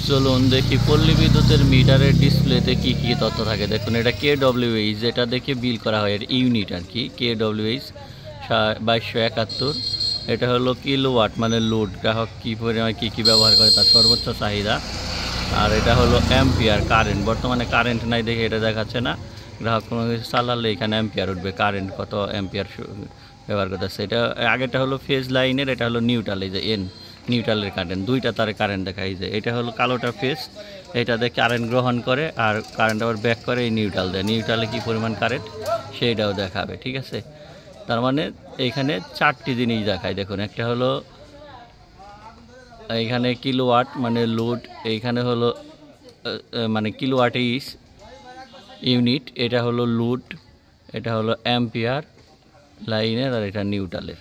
চলুন দেখি পল্লী বিদ্যুতের মিটারের ডিসপ্লেতে কি কি তথ্য থাকে। দেখুন এটা KWH, যেটা দেখে বিল করা হয়, এর ইউনিট আর কি। KWH 2271। এটা হলো কিলোওয়াট, মানে লোড, গ্রাহক কী পরিমাণে কী ব্যবহার করে তার সর্বোচ্চ চাহিদা। আর এটা হলো অ্যাম্পিয়ার, কারেন্ট। বর্তমানে কারেন্ট নাই দেখে এটা দেখাচ্ছে না। গ্রাহক কোনো কিছু চালালে এখানে অ্যাম্পিয়ার উঠবে, কারেন্ট কত অ্যাম্পিয়ার ব্যবহার করতেছে। এটা আগেরটা হলো ফেজ লাইনের, এটা হলো নিউট্রাল, এই যে এন নিউট্রালের কারেন্ট, দুইটা তারে কারেন্ট দেখায়। যে এটা হলো কালোটা ফেজ, এটাতে কারেন্ট গ্রহণ করে আর কারেন্ট আবার ব্যাক করে এই নিউট্রাল দেয়। নিউট্রালে কী পরিমাণ কারেন্ট সেইটাও দেখাবে, ঠিক আছে। তার মানে এইখানে 4টি জিনিস দেখায়। দেখুন একটা হলো এইখানে কিলোওয়াট মানে লোড, এইখানে হলো মানে কিলোওয়াট ইস ইউনিট, এটা হলো লোড, এটা হলো অ্যাম্পিয়ার লাইনের, আর এটা নিউট্রালের।